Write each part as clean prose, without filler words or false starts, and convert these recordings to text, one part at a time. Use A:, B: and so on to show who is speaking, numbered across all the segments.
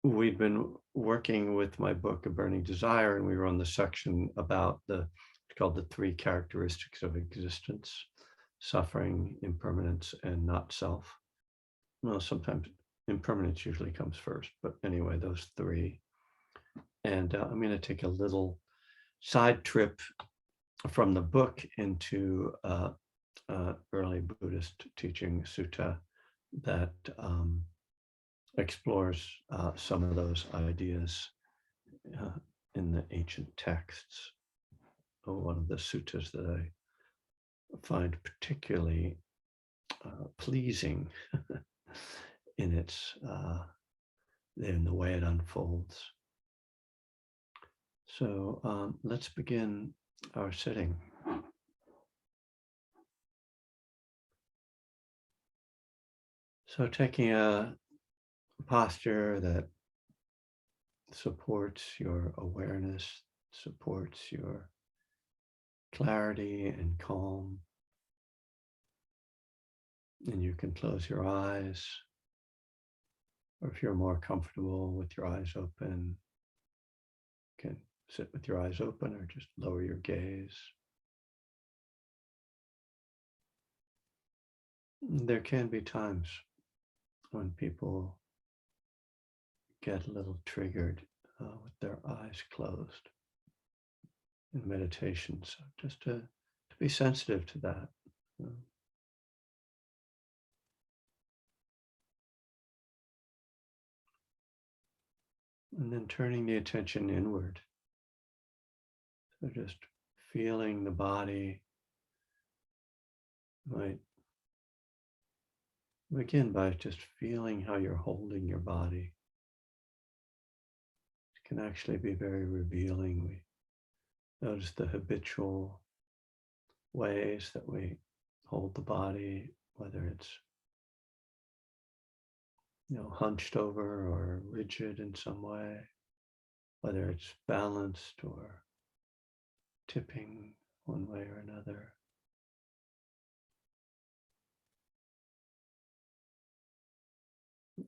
A: we'd been working with my book, A Burning Desire, and we were on the section about it's called the three characteristics of existence: suffering, impermanence, and not self. Well, sometimes impermanence usually comes first, but anyway, those three. And I'm going to take a little side trip from the book into early Buddhist teaching, sutta, that explores some of those ideas uh, in the ancient texts. One of the suttas that I find particularly pleasing in in the way it unfolds. So let's begin our sitting. So taking a posture that supports your awareness, supports your clarity and calm. And you can close your eyes, or if you're more comfortable with your eyes open, you can sit with your eyes open or just lower your gaze. There can be times when people get a little triggered with their eyes closed in meditation. So just to be sensitive to that. And then turning the attention inward. So just feeling the body. Might begin by just feeling how you're holding your body. It can actually be very revealing. We notice the habitual ways that we hold the body, whether it's hunched over or rigid in some way, whether it's balanced or tipping one way or another.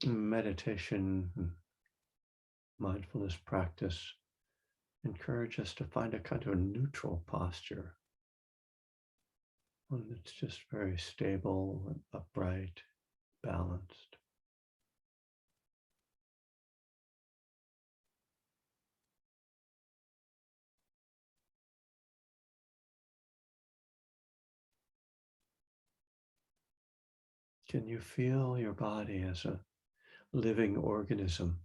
A: Meditation and mindfulness practice encourage us to find a kind of neutral posture, one that's just very stable and upright, balanced. Can you feel your body as a living organism?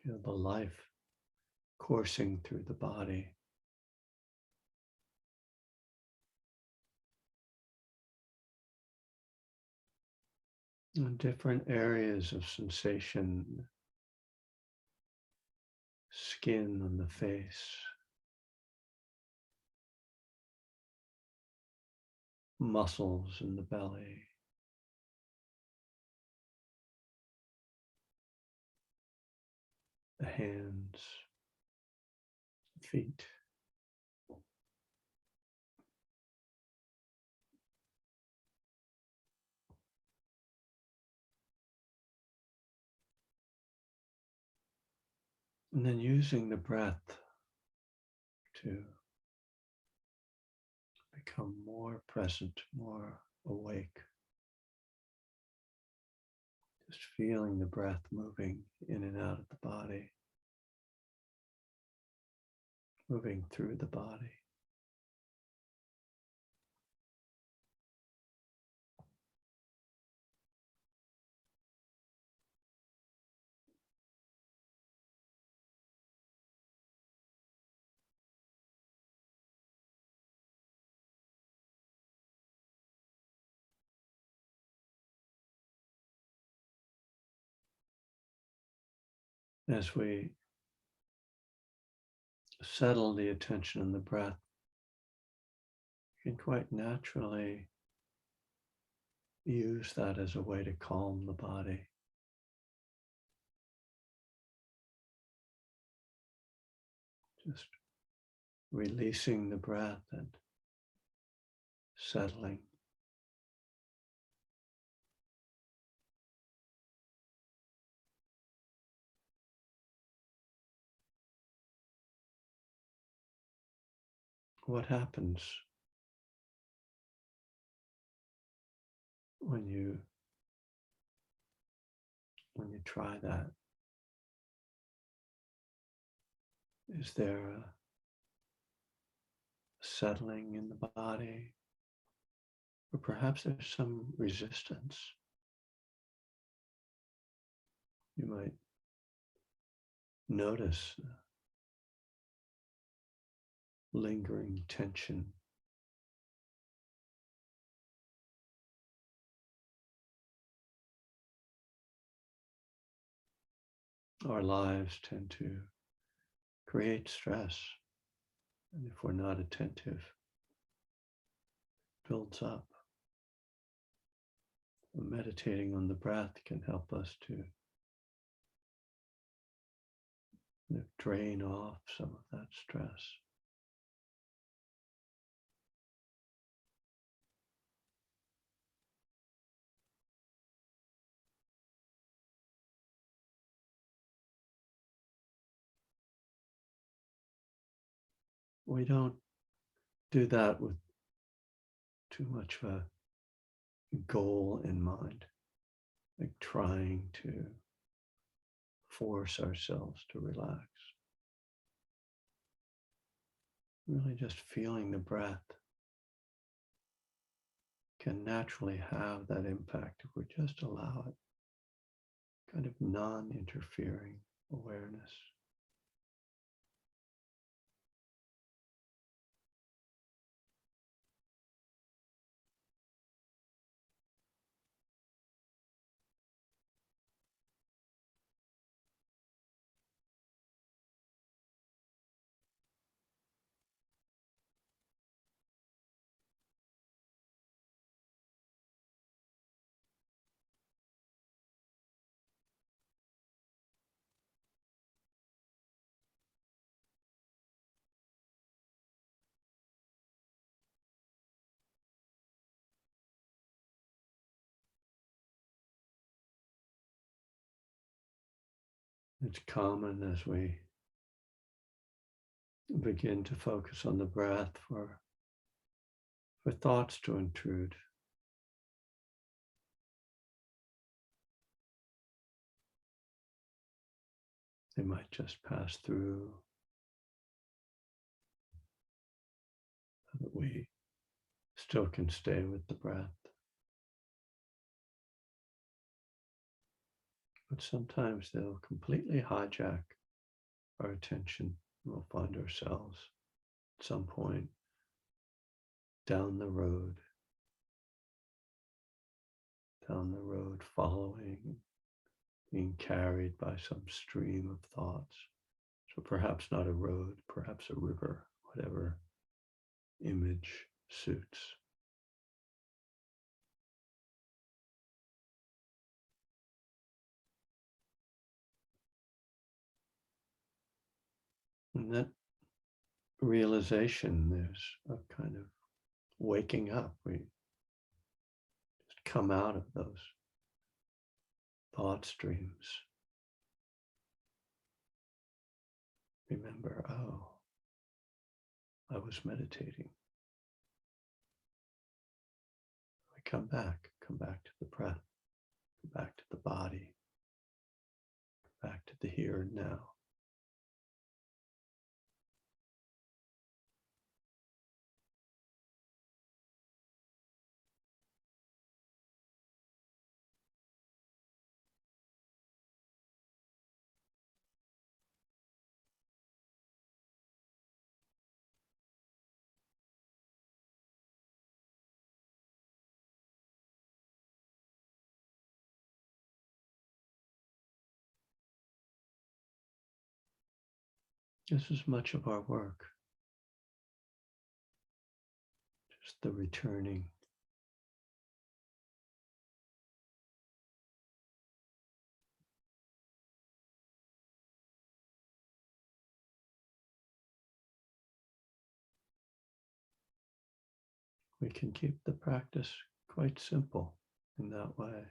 A: The life coursing through the body. And different areas of sensation, skin on the face, muscles in the belly, the hands, feet. And then using the breath to become more present, more awake. Just feeling the breath moving in and out of the body, moving through the body. As we settle the attention on the breath, you can quite naturally use that as a way to calm the body. Just releasing the breath and settling. what happens when you try that? Is there a settling in the body? Or perhaps there's some resistance. You might notice lingering tension. Our lives tend to create stress, and if we're not attentive, it builds up. Meditating on the breath can help us to drain off some of that stress. We don't do that with too much of a goal in mind, like trying to force ourselves to relax. Really just feeling the breath can naturally have that impact if we just allow it, kind of non-interfering awareness. It's common as we begin to focus on the breath for thoughts to intrude. They might just pass through, so that we still can stay with the breath. But sometimes they'll completely hijack our attention. We'll find ourselves at some point down the road, following, being carried by some stream of thoughts. So perhaps not a road, perhaps a river, whatever image suits. And that realization, there's a kind of waking up. We just come out of those thought streams. Remember, oh, I was meditating. I come back to the breath, come back to the body, come back to the here and now. This is much of our work, just the returning. We can keep the practice quite simple in that way.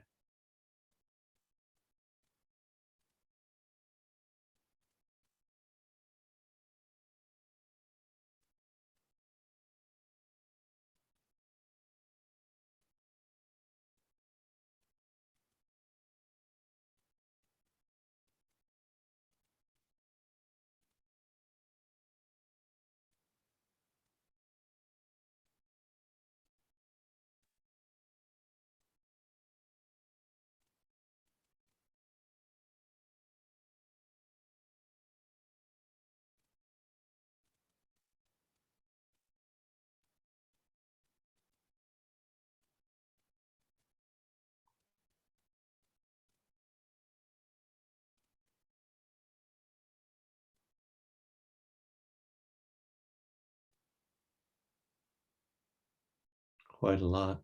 A: quite a lot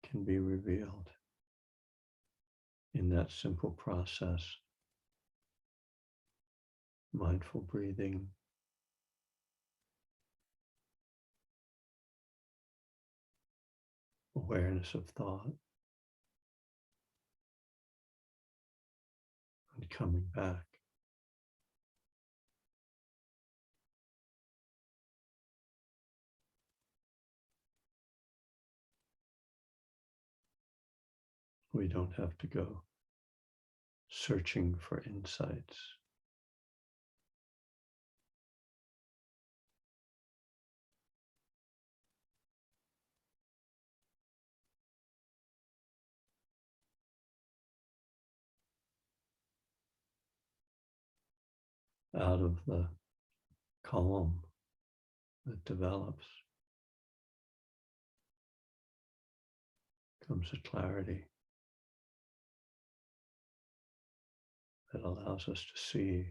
A: can be revealed in that simple process. Mindful breathing, awareness of thought, and coming back. We don't have to go searching for insights. Out of the calm that develops comes a clarity that allows us to see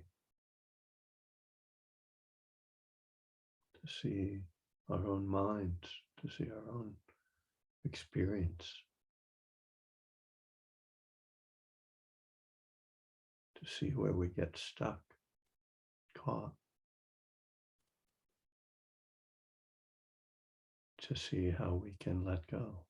A: our own minds, to see our own experience, to see where we get stuck, caught, to see how we can let go.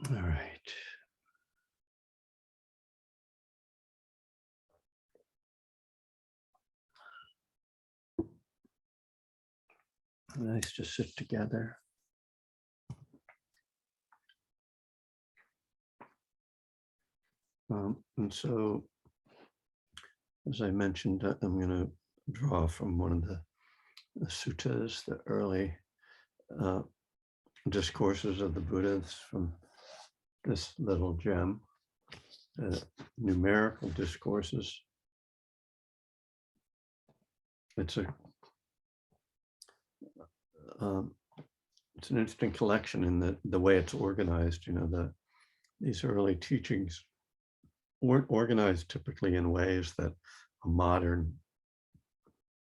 A: All right. Nice to sit together. And so, as I mentioned, I'm going to draw from one of the suttas, the early discourses of the Buddhas, from this little gem, numerical discourses. It's an interesting collection in the way it's organized. These early teachings weren't organized typically in ways that a modern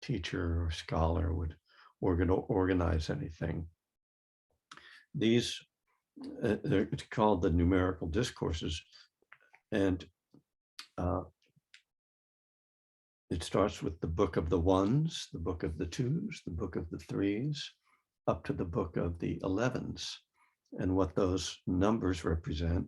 A: teacher or scholar would organize anything. These, it's called the numerical discourses, and it starts with the book of the ones, the book of the twos, the book of the threes, up to the book of the 11s. And what those numbers represent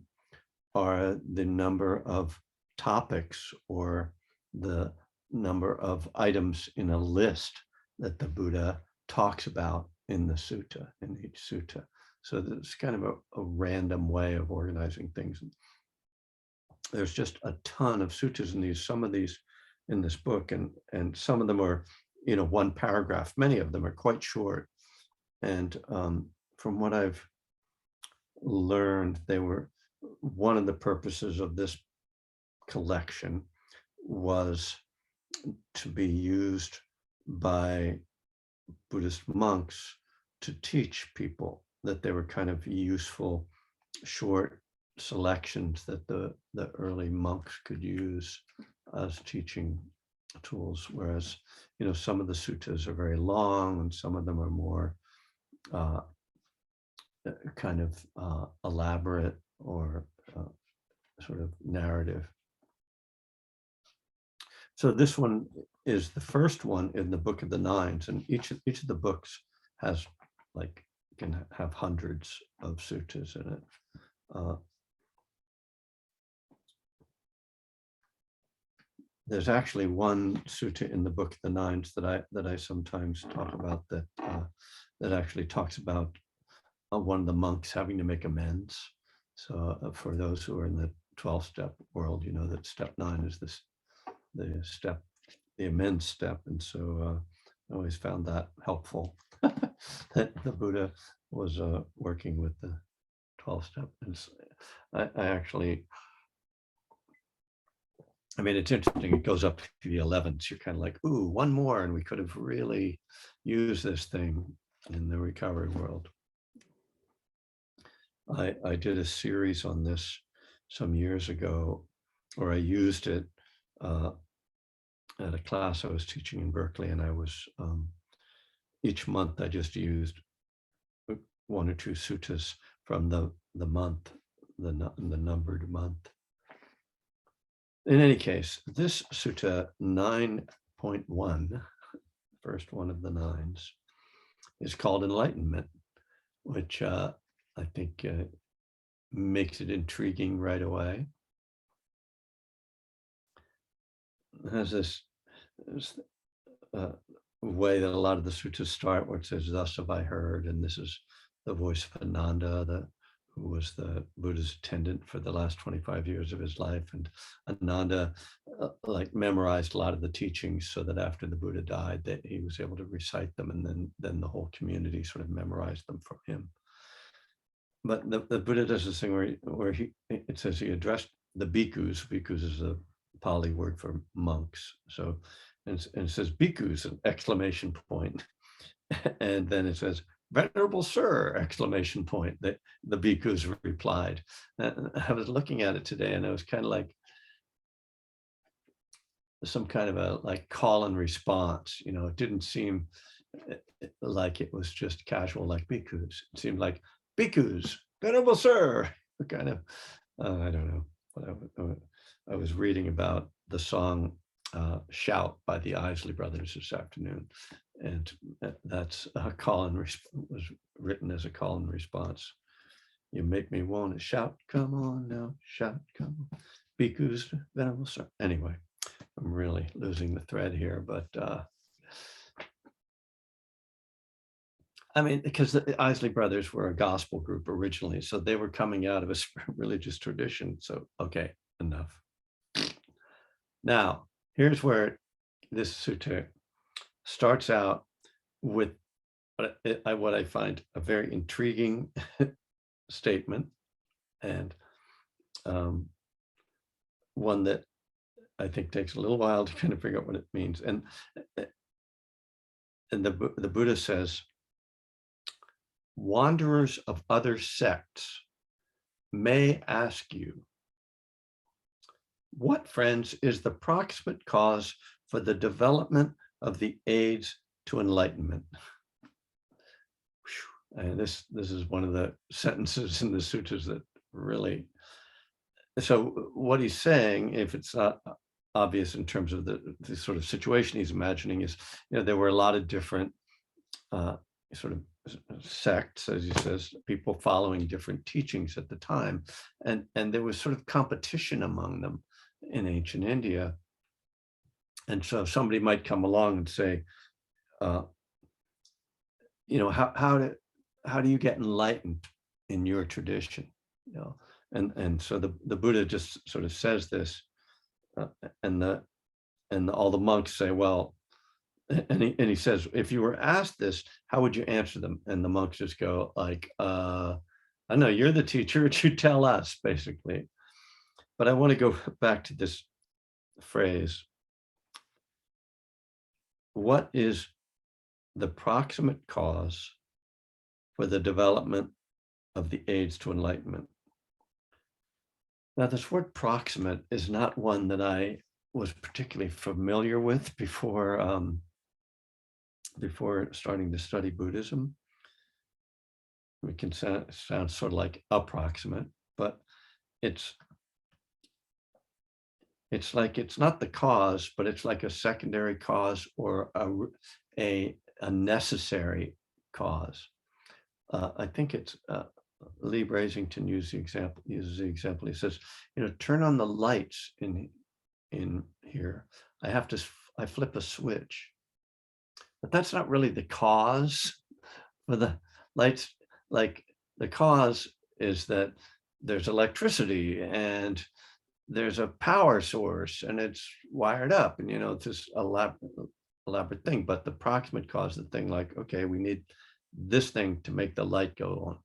A: are the number of topics or the number of items in a list that the Buddha talks about in the sutta, in each sutta. So it's kind of a random way of organizing things. There's just a ton of suttas in these, some of these in this book, and some of them are, one paragraph. Many of them are quite short. And from what I've learned, they were, one of the purposes of this collection was to be used by Buddhist monks to teach people, that they were kind of useful short selections that the early monks could use as teaching tools, whereas some of the suttas are very long and some of them are more kind of elaborate or sort of narrative. So this one is the first one in the Book of the Nines, and each of the books has, can have hundreds of suttas in it. There's actually one sutta in the Book of the Nines that I sometimes talk about that actually talks about one of the monks having to make amends. So for those who are in the 12-step world, that step 9 is the amends step. And so I always found that helpful, that the Buddha was working with the 12-step. And I actually, it's interesting. It goes up to the 11s. You're kind of like, ooh, one more, and we could have really used this thing in the recovery world. I did a series on this some years ago, or I used it at a class I was teaching in Berkeley, and I was, each month I just used one or two suttas from the month, the numbered month. In any case, this sutta 9.1, first one of the 9s, is called Enlightenment, which I think makes it intriguing right away. It has this way that a lot of the suttas start, where it says, "Thus have I heard," and this is the voice of Ananda, who was the Buddha's attendant for the last 25 years of his life. And Ananda memorized a lot of the teachings, so that after the Buddha died, that he was able to recite them, and then the whole community sort of memorized them from him. But the Buddha does this thing where it says he addressed the bhikkhus. Bhikkhus is a Pali word for monks. So, and it says bhikkhus, an exclamation point. And then it says, "Venerable Sir!" exclamation point. That the bhikkhus replied. I was looking at it today, and it was kind of like some kind of a call and response. It didn't seem like it was just casual like bhikkhus. It seemed like bhikkhus, "Venerable Sir!" kind of, I don't know. But I was reading about the song "Shout" by the Isley Brothers this afternoon, and that's a call and was written as a call and response. You make me want to shout, come on now, shout, come on. Bhikkhus, venerable sir. Anyway, I'm really losing the thread here, but I mean, because the Isley Brothers were a gospel group originally, so they were coming out of a religious tradition. So, okay, enough. Now, here's where this sutta starts out with what I find a very intriguing statement, and one that I think takes a little while to kind of figure out what it means. And the Buddha says, wanderers of other sects may ask you, what, friends, is the proximate cause for the development of the aids to enlightenment? And this is one of the sentences in the sutras that really, so what he's saying, if it's not obvious in terms of the sort of situation he's imagining, is, there were a lot of different sort of sects, as he says, people following different teachings at the time, and there was sort of competition among them in ancient India. And so somebody might come along and say, how do you get enlightened in your tradition? And so the Buddha just sort of says this, and all the monks say, well, and he says, if you were asked this, how would you answer them? And the monks just go like, I know, you're the teacher, you tell us, basically. But I want to go back to this phrase. What is the proximate cause for the development of the aids to enlightenment? Now, this word proximate is not one that I was particularly familiar with before starting to study Buddhism. It can sound sort of like approximate, but it's like, it's not the cause, but it's like a secondary cause or a necessary cause. I think it's Lee Brasington uses the example. He says, turn on the lights in here. I flip a switch, but that's not really the cause for the lights. Like, the cause is that there's electricity and there's a power source and it's wired up, and it's this elaborate thing. But the proximate cause, the thing like, okay, we need this thing to make the light go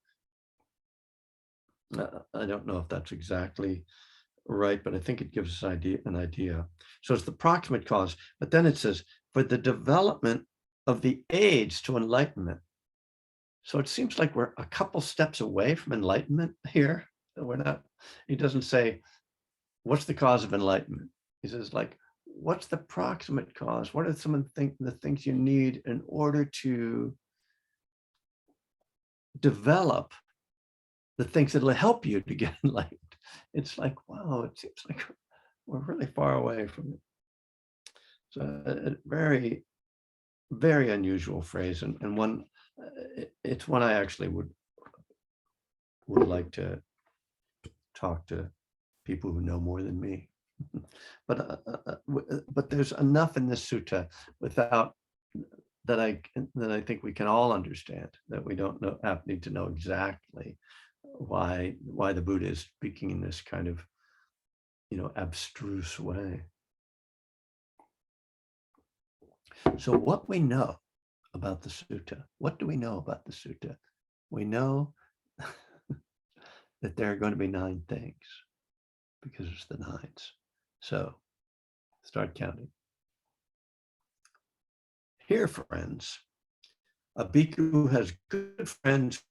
A: on. I don't know if that's exactly right, but I think it gives us an idea. So it's the proximate cause, but then it says, for the development of the aids to enlightenment. So it seems like we're a couple steps away from enlightenment here. He doesn't say, what's the cause of enlightenment? He says, like, what's the proximate cause? What are some of the things you need in order to develop the things that will help you to get enlightened? It's like, wow, it seems like we're really far away from it. So a very, very unusual phrase, and one, it's one I actually would like to talk to people who know more than me. But there's enough in this sutta without that I think we can all understand, that we don't need to know exactly why the Buddha is speaking in this kind of abstruse way. So what we know about the sutta, what do we know about the sutta? We know that there are going to be 9 things, because it's the 9s. So start counting. Here, friends, a bhikkhu has good friends,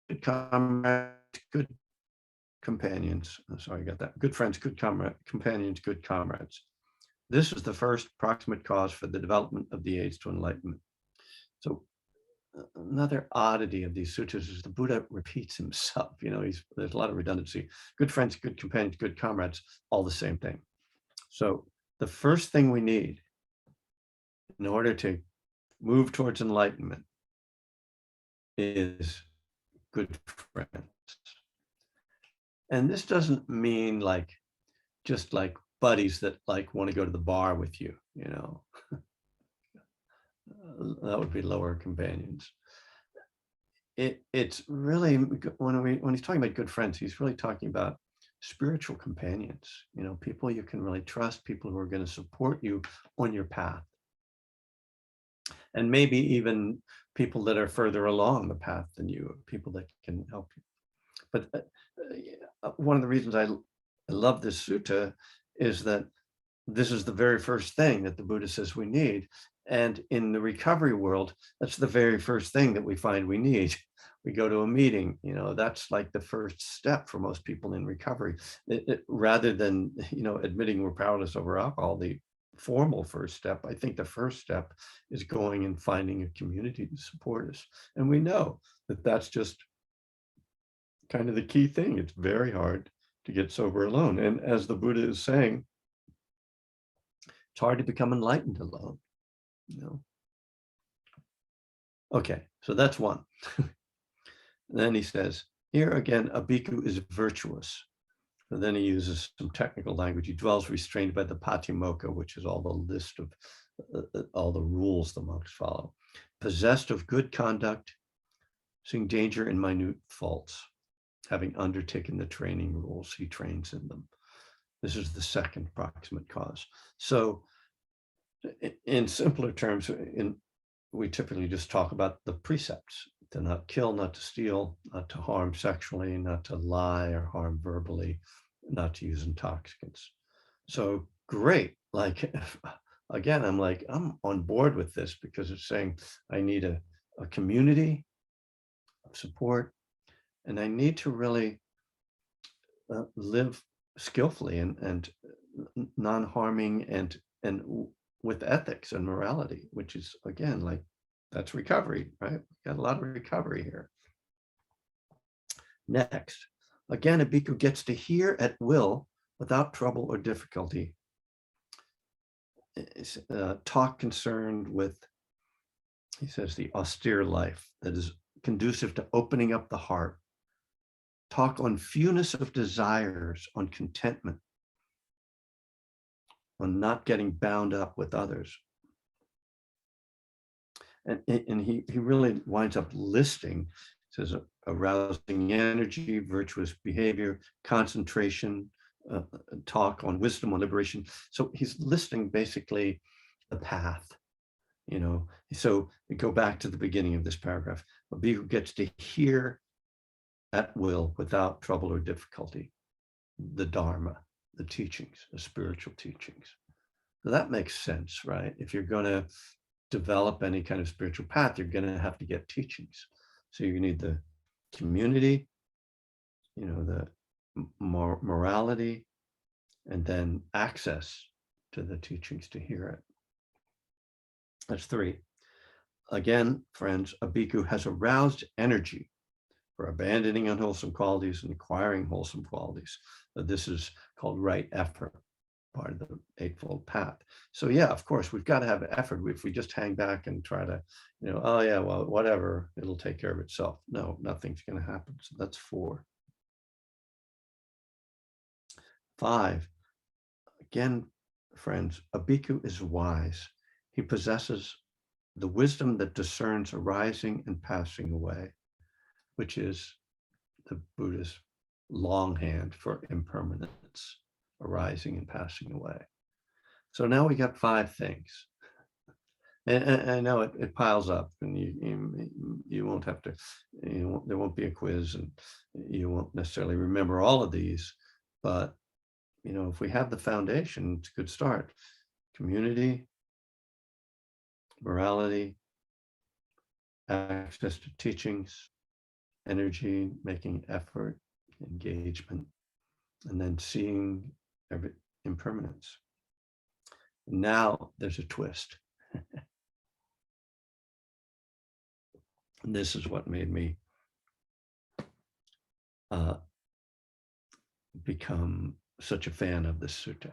A: good comrades, good companions. I'm sorry, I got that. Good friends, good companions, good comrades. This is the first proximate cause for the development of the aids to enlightenment. So another oddity of these sutras is the Buddha repeats himself. There's a lot of redundancy. Good friends, good companions, good comrades, all the same thing. So the first thing we need in order to move towards enlightenment is good friends. And this doesn't mean like just like buddies that like want to go to the bar with you, you know. That would be lower companions. It's really, when he's talking about good friends, he's really talking about spiritual companions, you know, people you can really trust, people who are going to support you on your path. And maybe even people that are further along the path than you, people that can help you. But one of the reasons I love this sutta is that this is the very first thing that the Buddha says we need. And in the recovery world, that's the very first thing that we find we need. We go to a meeting, you know, that's like the first step for most people in recovery. Rather than, you know, admitting we're powerless over alcohol, the formal first step, I think the first step is going and finding a community to support us. And we know that that's just kind of the key thing. It's very hard to get sober alone. And as the Buddha is saying, it's hard to become enlightened alone, you know. Okay, so that's one. Then he says, here again, a bhikkhu is virtuous. And then he uses some technical language. He dwells restrained by the patimokkha, which is all the list of all the rules the monks follow. Possessed of good conduct, seeing danger in minute faults. Having undertaken the training rules, he trains in them. This is the second proximate cause. So in simpler terms, we typically just talk about the precepts: to not kill, not to steal, not to harm sexually, not to lie or harm verbally, not to use intoxicants. So great. Like, again, I'm on board with this because it's saying I need a community of support, and I need to really live skillfully and non-harming and with ethics and morality, which is, again, like, that's recovery, right? We've got a lot of recovery here. Next, again, a bhikkhu gets to hear at will without trouble or difficulty. Talk concerned with, he says, the austere life that is conducive to opening up the heart. Talk on fewness of desires, on contentment, on not getting bound up with others. And he really winds up listing, says, arousing energy, virtuous behavior, concentration, talk on wisdom, on liberation. So he's listing basically the path, you know. So we go back to the beginning of this paragraph. A bhikkhu gets to hear at will without trouble or difficulty the Dharma, the teachings, the spiritual teachings. So that makes sense, right? If you're going to develop any kind of spiritual path, you're going to have to get teachings. So you need the community, you know, the morality, and then access to the teachings to hear it. That's three. Again, friends, a bhikkhu has aroused energy for abandoning unwholesome qualities and acquiring wholesome qualities. This is called right effort, part of the Eightfold Path. So yeah, of course, we've got to have effort. If we just hang back and try to, you know, oh yeah, well, whatever, it'll take care of itself. No, nothing's going to happen. So that's 4. 5, again, friends, a bhikkhu is wise. He possesses the wisdom that discerns arising and passing away, which is the Buddha's longhand for impermanence, arising and passing away. So now we got 5 things. And I know it piles up, and you won't have to, there won't be a quiz, and you won't necessarily remember all of these, but you know, if we have the foundation, it's a good start. Community, morality, access to teachings, energy, making effort, engagement, and then seeing every impermanence. Now there's a twist. And this is what made me become such a fan of this sutta.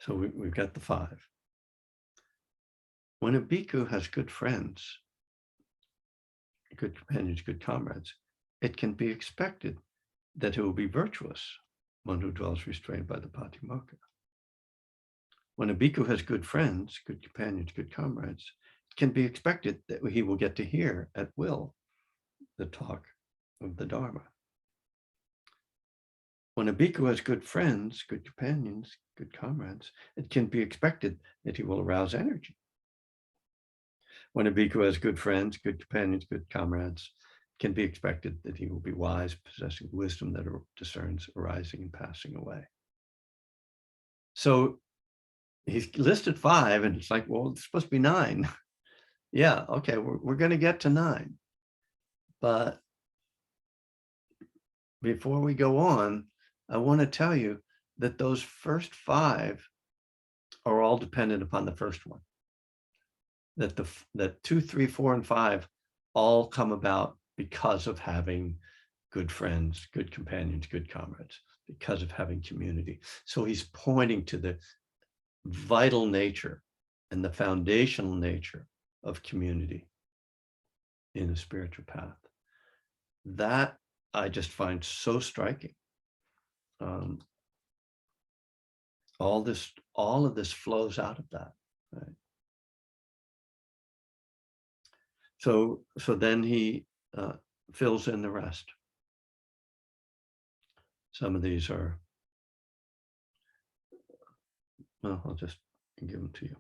A: So we've got the 5. When a bhikkhu has good friends, good companions, good comrades, it can be expected that he will be virtuous, one who dwells restrained by the patimokkha. When a bhikkhu has good friends, good companions, good comrades, it can be expected that he will get to hear at will the talk of the Dharma. When a bhikkhu has good friends, good companions, good comrades, it can be expected that he will arouse energy. When a bhikkhu has good friends, good companions, good comrades, it can be expected that he will be wise, possessing wisdom that discerns arising and passing away. So he's listed 5, and it's like, well, it's supposed to be 9. Yeah, okay, we're going to get to 9. But before we go on, I want to tell you that those first 5 are all dependent upon the first one. That 2, 3, 4, and 5 all come about because of having good friends, good companions, good comrades, because of having community. So he's pointing to the vital nature and the foundational nature of community in a spiritual path. That I just find so striking. All of this flows out of that, right? So then he fills in the rest. Some of these are, well, I'll just give them to you.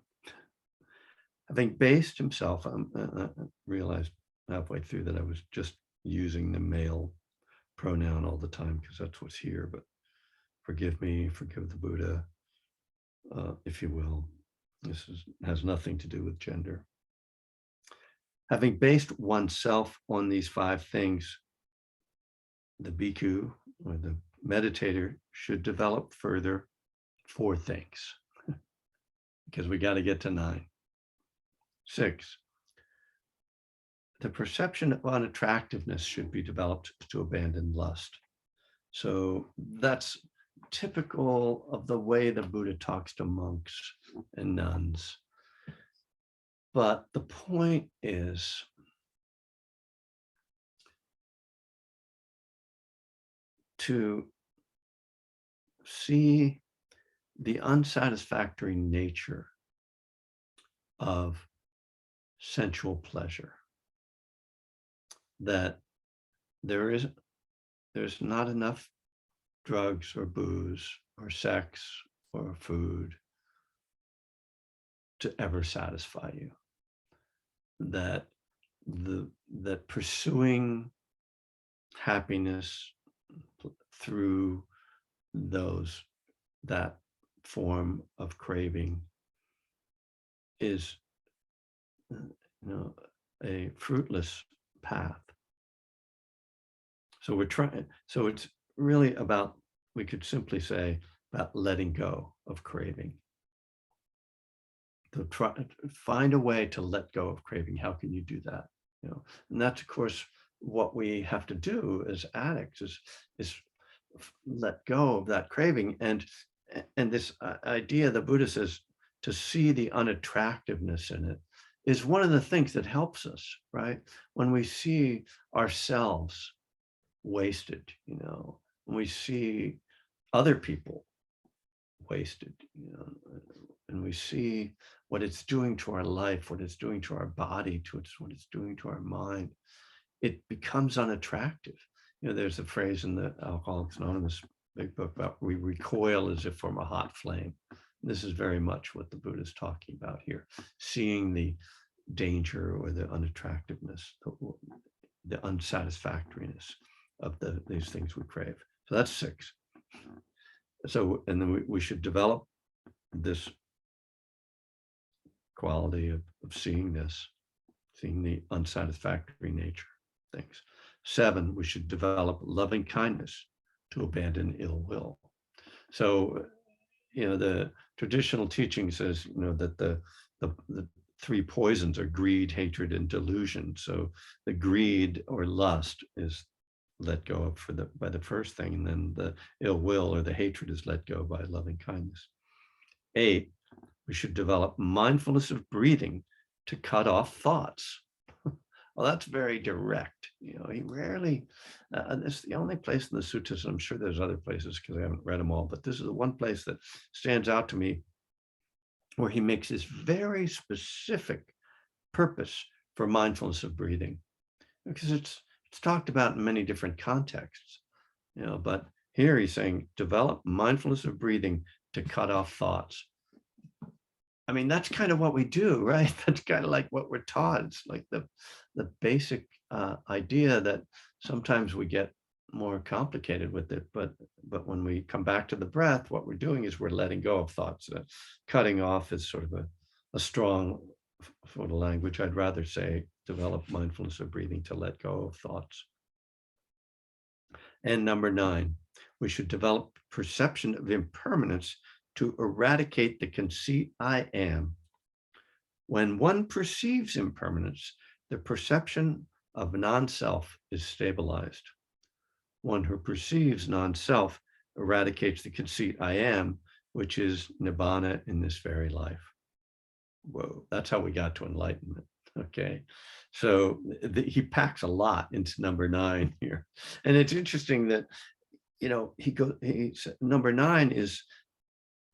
A: Having based himself, I realized halfway through that I was just using the male pronoun all the time because that's what's here, but forgive me, forgive the Buddha, if you will. This has nothing to do with gender. Having based oneself on these 5 things, the bhikkhu or the meditator should develop further 4 things because we got to get to 9. 6, the perception of unattractiveness should be developed to abandon lust. So that's typical of the way the Buddha talks to monks and nuns. But the point is to see the unsatisfactory nature of sensual pleasure, that there's not enough drugs or booze or sex or food to ever satisfy you. That pursuing happiness through that form of craving is a fruitless path. So it's really about, we could simply say, about letting go of craving. To find a way to let go of craving. How can you do that? And that's, of course, what we have to do as addicts is let go of that craving. And this idea, the Buddha says, to see the unattractiveness in it is one of the things that helps us, right? When we see ourselves wasted, when we see other people wasted, and we see what it's doing to our life, what it's doing to our body, what it's doing to our mind, it becomes unattractive. There's a phrase in the Alcoholics Anonymous big book about we recoil as if from a hot flame. This is very much what the Buddha is talking about here, seeing the danger or the unattractiveness, the unsatisfactoriness of these things we crave. So that's 6. So, and then we should develop this quality of seeing the unsatisfactory nature of things. 7, we should develop loving kindness to abandon ill will. So, the traditional teaching says, that the 3 poisons are greed, hatred, and delusion. So the greed or lust is let go of by the first thing, and then the ill will or the hatred is let go by loving kindness. 8, we should develop mindfulness of breathing to cut off thoughts. Well, that's very direct. He rarely, this is the only place in the suttas, and I'm sure there's other places because I haven't read them all, but this is the one place that stands out to me where he makes this very specific purpose for mindfulness of breathing, because it's talked about in many different contexts, but here he's saying develop mindfulness of breathing to cut off thoughts. I mean, that's kind of what we do, right? That's kind of like what we're taught. It's like the basic idea that sometimes we get more complicated with it, but when we come back to the breath, what we're doing is we're letting go of thoughts. Cutting off is sort of a strong sort of language. I'd rather say develop mindfulness of breathing to let go of thoughts. And number 9, we should develop perception of impermanence to eradicate the conceit I am. When one perceives impermanence, the perception of non-self is stabilized. One who perceives non-self eradicates the conceit I am, which is nibbana in this very life. Whoa, that's how we got to enlightenment. Okay. So he packs a lot into number 9 here. And it's interesting that, number 9 is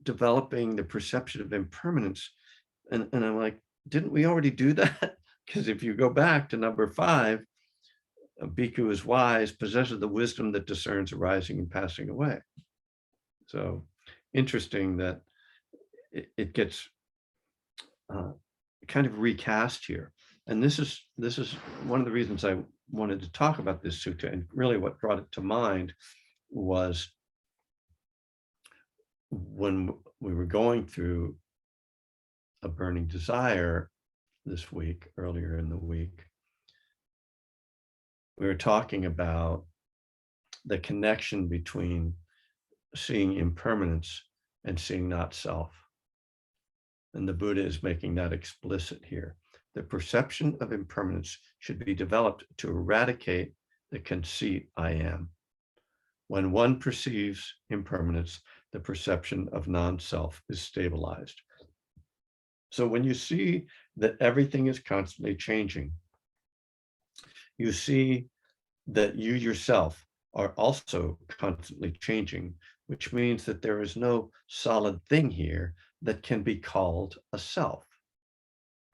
A: developing the perception of impermanence. And I'm like, didn't we already do that? Because if you go back to number 5, a bhikkhu is wise, possesses the wisdom that discerns arising and passing away. So interesting that it gets kind of recast here. And this is one of the reasons I wanted to talk about this sutta, and really what brought it to mind was when we were going through a burning desire this week, earlier in the week, we were talking about the connection between seeing impermanence and seeing not self. And the Buddha is making that explicit here. The perception of impermanence should be developed to eradicate the conceit I am. When one perceives impermanence, the perception of non-self is stabilized. So when you see that everything is constantly changing, you see that you yourself are also constantly changing, which means that there is no solid thing here that can be called a self.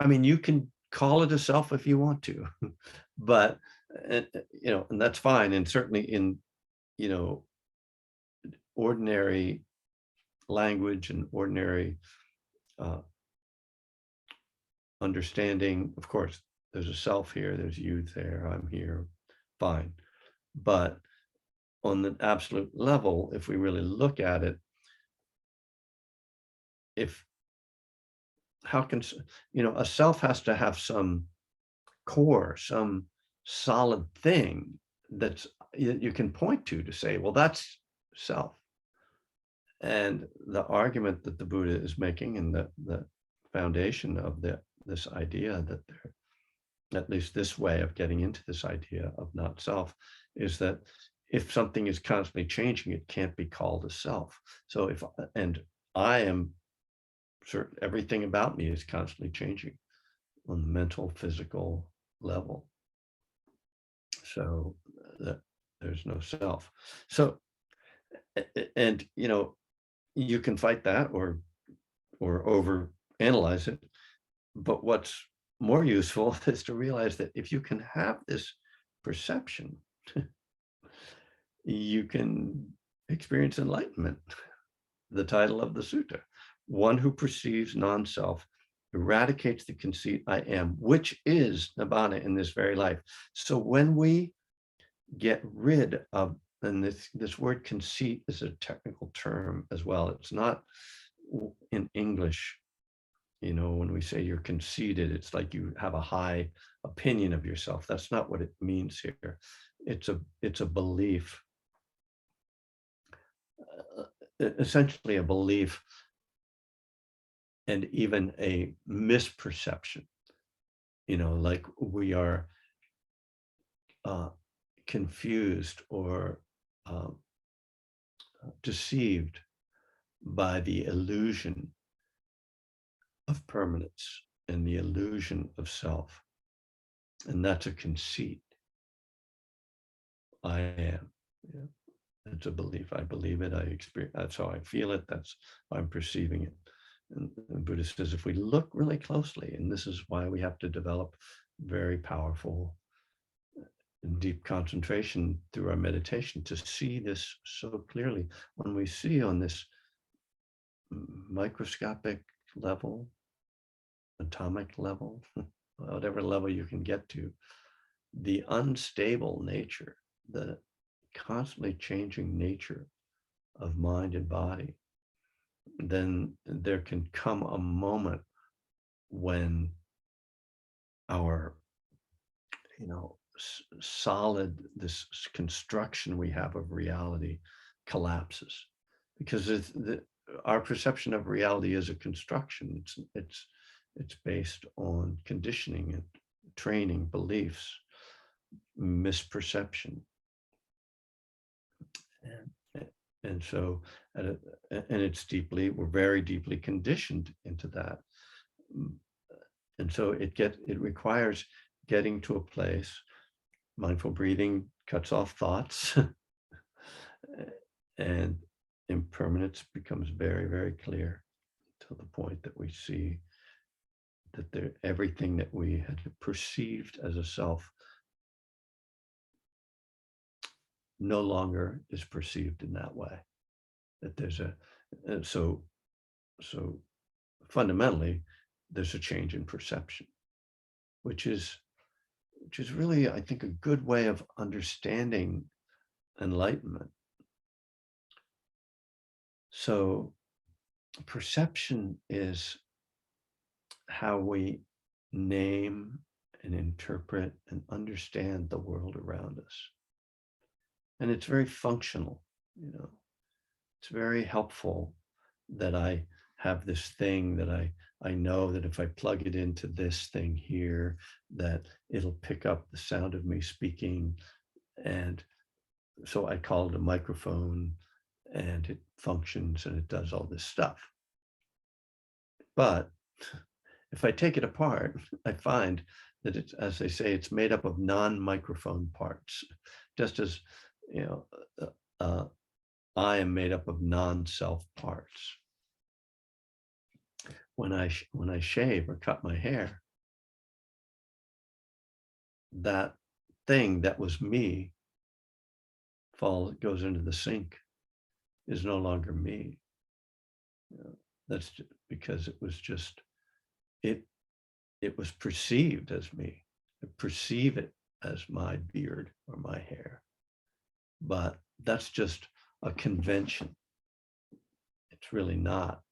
A: I mean, you can call it a self if you want to, but, and that's fine. And certainly in, ordinary language and ordinary understanding, of course, there's a self here, there's you there, I'm here, fine. But on the absolute level, if we really look at it, how can, a self has to have some core, some solid thing that's you can point to say, well, that's self. And the argument that the Buddha is making, and the foundation of this idea that at least this way of getting into this idea of not self, is that if something is constantly changing, it can't be called a self. So and I am certain everything about me is constantly changing on the mental, physical level. So that there's no self. So, and you can fight that or over analyze it. But what's more useful is to realize that if you can have this perception, you can experience enlightenment. The title of the sutta, one who perceives non-self eradicates the conceit I am, which is nibbana in this very life. So when we get rid of, and this word conceit is a technical term as well. It's not in English, when we say you're conceited, it's like you have a high opinion of yourself. That's not what it means here. It's a belief, essentially a belief, and even a misperception, like we are confused or deceived by the illusion of permanence and the illusion of self. And that's a conceit. I am. Yeah. It's a belief. I believe it. I experience. That's how I feel it. That's how I'm perceiving it. And Buddha says, if we look really closely, and this is why we have to develop very powerful and deep concentration through our meditation to see this so clearly. When we see on this microscopic level, atomic level, whatever level you can get to, the unstable nature, the constantly changing nature of mind and body, then there can come a moment when our, solid, this construction we have of reality collapses, because our perception of reality is a construction. It's based on conditioning and training, beliefs, misperception. And so, and we're very deeply conditioned into that. And so it requires getting to a place, mindful breathing cuts off thoughts, and impermanence becomes very, very clear, to the point that we see that everything that we had perceived as a self no longer is perceived in that way. That there's so fundamentally, there's a change in perception, which is really, I think, a good way of understanding enlightenment. So perception is how we name and interpret and understand the world around us. And it's very functional, it's very helpful that I have this thing that I know that if I plug it into this thing here, that it'll pick up the sound of me speaking. And so I call it a microphone, and it functions and it does all this stuff. But if I take it apart, I find that it's, as they say, it's made up of non-microphone parts, just as, I am made up of non-self parts. When I shave or cut my hair, that thing that was me goes into the sink, is no longer me. That's because it was just, it was perceived as me. I perceive it as my beard or my hair, but that's just a convention. It's really not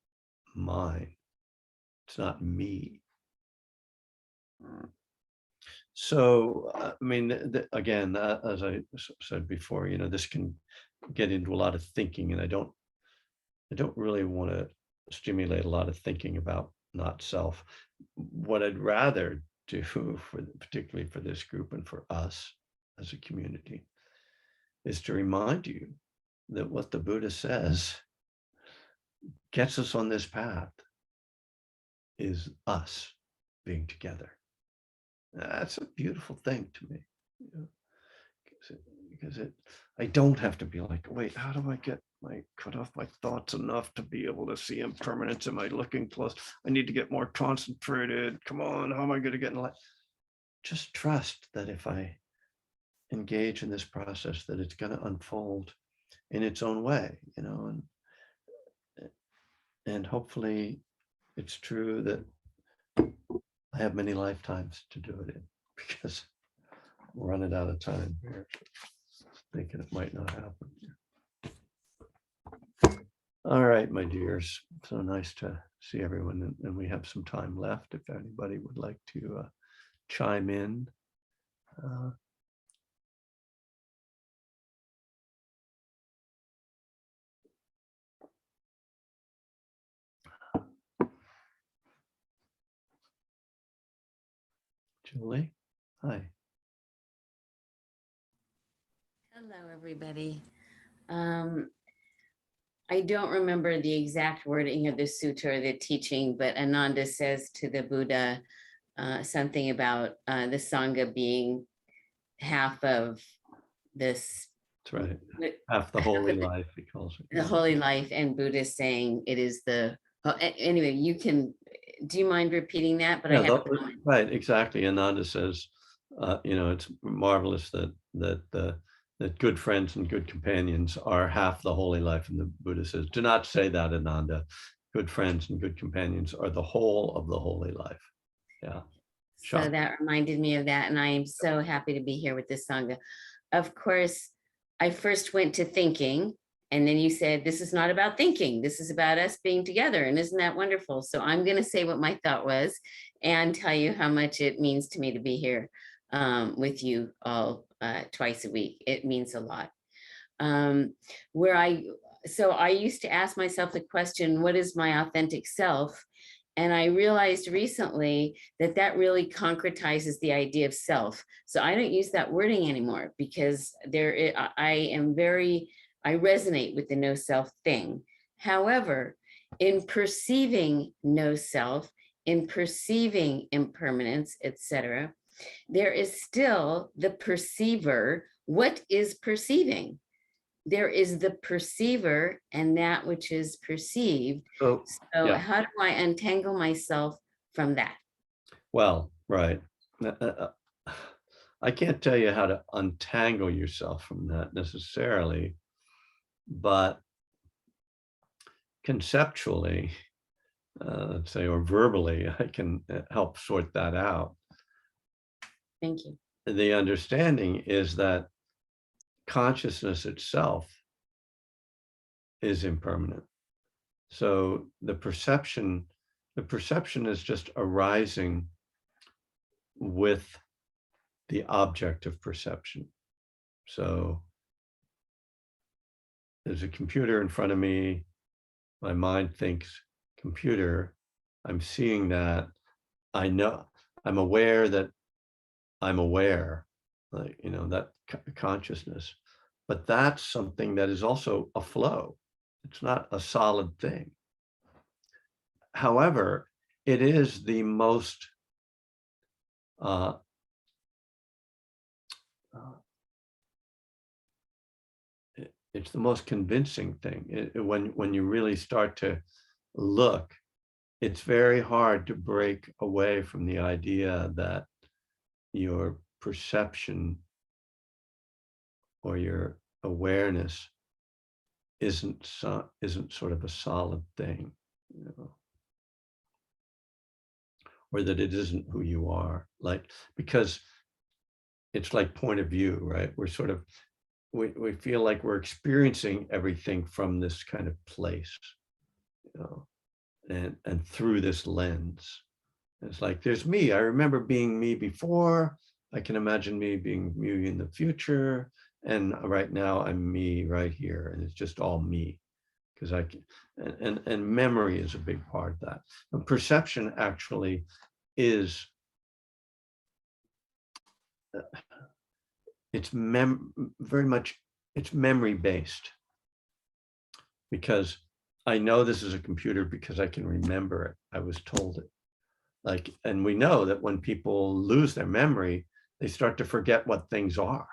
A: mine. It's not me. So, again, as I said before, this can get into a lot of thinking, and I don't really want to stimulate a lot of thinking about not self. What I'd rather do, particularly for this group and for us as a community, is to remind you that what the Buddha says gets us on this path is us being together. That's a beautiful thing to me, because I don't have to be like, wait, how do I cut off my thoughts enough to be able to see impermanence? Am I looking close? I need to get more concentrated. Come on, how am I going to get in light? Just trust that if I engage in this process, that it's going to unfold in its own way, and hopefully it's true that I have many lifetimes to do it in, because I'm running out of time here, thinking it might not happen. All right, my dears. So nice to see everyone, and we have some time left if anybody would like to chime in. Julie, hi.
B: Hello, everybody. I don't remember the exact wording of the sutta or the teaching, but Ananda says to the Buddha, something about the Sangha being half of this,
A: That's right.
B: half
A: Half the
B: of
A: holy life, he calls it.
B: the holy life, and Buddhist saying it is the, anyway, you can, do you mind repeating that? But I
A: Yeah,
B: have,
A: right, exactly. Ananda says, it's marvelous that good friends and good companions are half the holy life. And the Buddha says, do not say that, Ananda. Good friends and good companions are the whole of the holy life. Yeah.
B: so that reminded me of that, and I am so happy to be here with this Sangha. Of course, I first went to thinking, and then you said, this is not about thinking. This is about us being together. And isn't that wonderful? So I'm going to say what my thought was and tell you how much it means to me to be here with you all twice a week. It means a lot. Um, where so I used to ask myself the question, what is my authentic self? And I realized recently that that really concretizes the idea of self. So I don't use that wording anymore because I resonate with the no self thing. However, in perceiving no self, in perceiving impermanence, etc., there is still the perceiver. What is perceiving? There is the perceiver and that which is perceived.
A: So,
B: So
A: yeah,
B: how do I untangle myself from that?
A: well, right. I can't tell you how to untangle yourself from that necessarily, but conceptually, let's say, or verbally, I can help sort that out.
B: Thank you.
A: The understanding is that consciousness itself is impermanent. So the perception is just arising with the object of perception. So there's a computer in front of me. My mind thinks computer. I'm seeing that. I know, I'm aware that I'm aware, like, that consciousness. But that's something that is also a flow. It's not a solid thing. However, it is the most uh, uh, it's the most convincing thing. When you really start to look, it's very hard to break away from the idea that your perception or your awareness isn't sort of a solid thing, or that it isn't who you are. Like, because it's like point of view, right? We're sort of we feel like we're experiencing everything from this kind of place, and through this lens. It's like, there's me. I remember being me before. I can imagine me being me in the future. And right now I'm me right here. And it's just all me. Because I can, and memory is a big part of that. And perception actually is, it's very much, it's memory based. Because I know this is a computer because I can remember it. I was told it. Like, and we know that when people lose their memory, they start to forget what things are,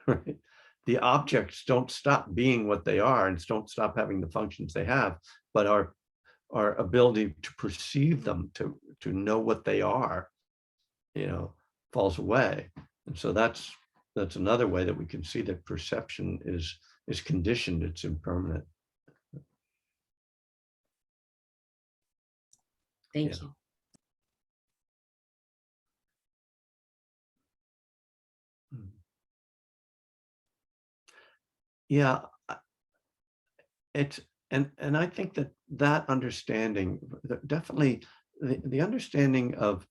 A: right? The objects don't stop being what they are and don't stop having the functions they have, but our ability to perceive them, to know what they are, falls away. And so that's another way that we can see that perception is conditioned, it's impermanent.
B: Thank you.
A: Yeah, it's and I think that understanding, definitely the understanding of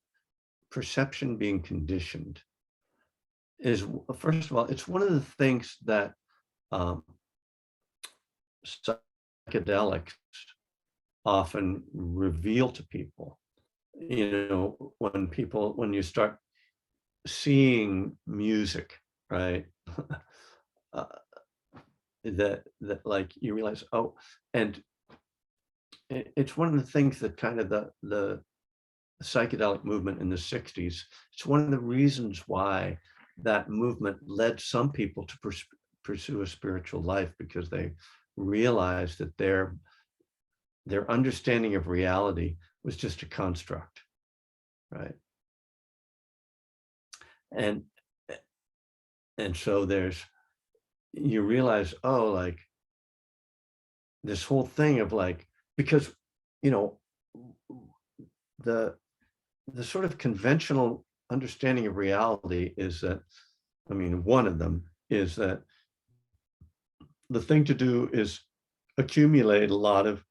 A: perception being conditioned is, first of all, it's one of the things that um, psychedelics often reveal to people. When you start seeing music, right? uh, that like you realize, oh, and it's one of the things that kind of the psychedelic movement in the 60s. It's one of the reasons why that movement led some people to pursue a spiritual life, because they realized that their understanding of reality was just a construct, right? And so you realize, oh, like this whole thing of like, because, you know, the sort of conventional understanding of reality is that, I mean, one of them is that the thing to do is accumulate a lot of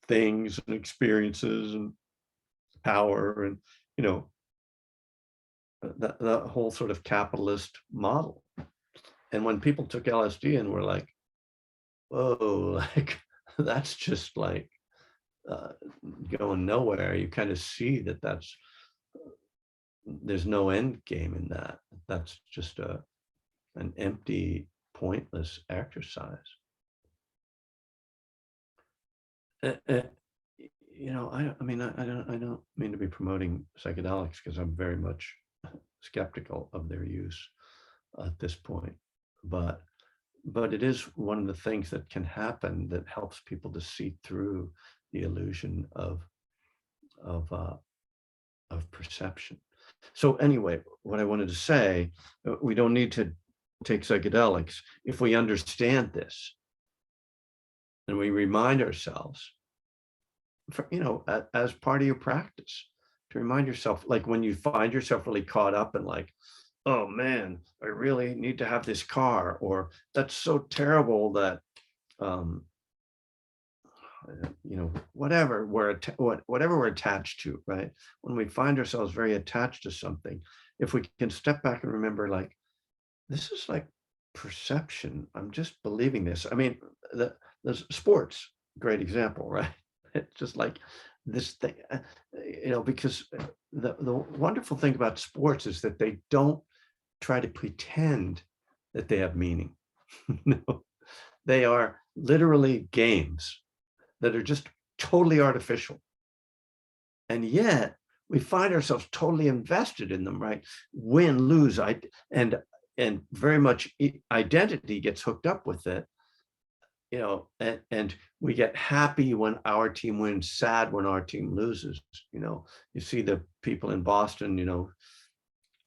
A: things and experiences and power, and, you know, the whole sort of capitalist model. And when people took LSD and were like, whoa, like that's just like uh, going nowhere, you kind of see that there's no end game in that. That's just an empty, pointless exercise. Uh, uh, you know, I mean, I don't mean to be promoting psychedelics, because I'm very much skeptical of their use at this point, but it is one of the things that can happen that helps people to see through the illusion of uh, of perception. So anyway, what I wanted to say, we don't need to take psychedelics if we understand this, and we remind ourselves, for, you know, as part of your practice, to remind yourself, like when you find yourself really caught up in like, oh man, I really need to have this car, or that's so terrible that, um, you know, whatever whatever we're attached to, right? When we find ourselves very attached to something, if we can step back and remember, like, this is like perception. I'm just believing this. I mean, the sports, great example, right? It's just like this thing, you know, because the wonderful thing about sports is that they don't try to pretend that they have meaning. No, they are literally games that are just totally artificial. And yet we find ourselves totally invested in them, right? Win, lose, and very much identity gets hooked up with it, you know, and we get happy when our team wins, sad when our team loses. You know, you see the people in Boston, you know,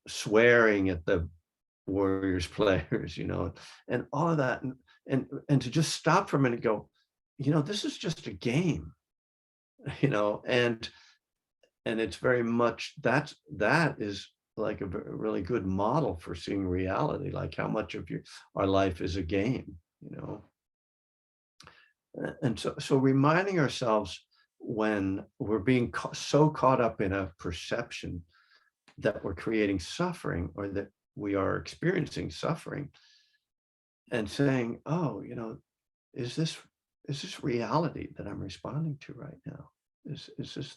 A: swearing at the Warriors players, you know, and all of that. And to just stop for a minute and go, you know, this is just a game, you know, and it's very much that is like a really good model for seeing reality, like how much of our life is a game, you know. And so reminding ourselves when we're being so caught up in a perception that we're creating suffering, or that we are experiencing suffering, and saying, oh, you know, is this reality that I'm responding to right now? Is this,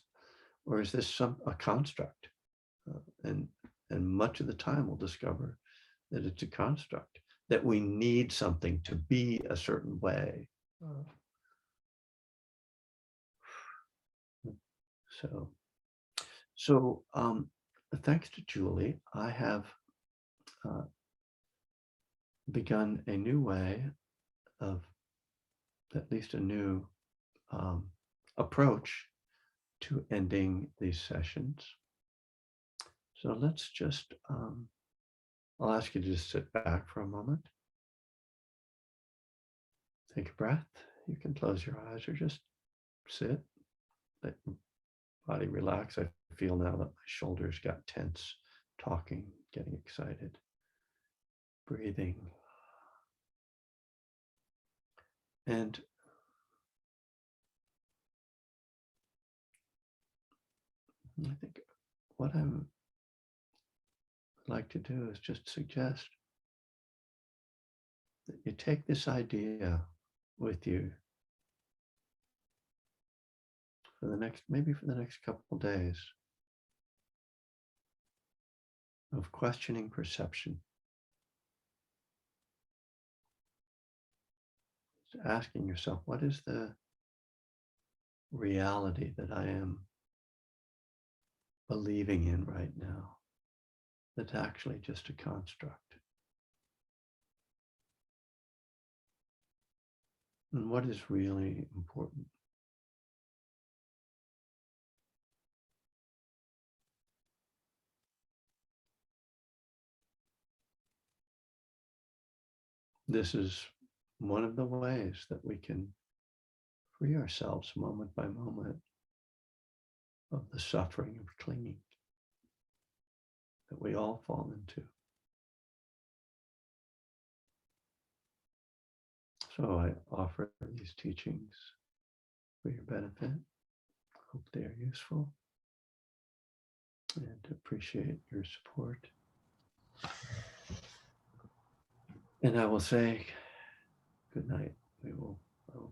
A: or is this a construct? And much of the time we'll discover that it's a construct, that we need something to be a certain way. So thanks to Julie, I have uh, begun a new way of, at least a new um, approach to ending these sessions. So let's just, I'll ask you to just sit back for a moment. Take a breath. You can close your eyes or just sit. Let your body relax. I feel now that my shoulders got tense, talking, getting excited, breathing. And I think what I'm like to do is just suggest that you take this idea with you for the next, maybe for the next couple of days, of questioning perception. Just asking yourself, what is the reality that I am believing in right now that's actually just a construct. And what is really important? This is one of the ways that we can free ourselves moment by moment of the suffering of clinging that we all fall into. So I offer these teachings for your benefit. Hope they are useful and appreciate your support. And I will say good night. I will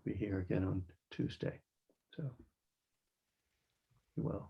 A: be here again on Tuesday. So be well.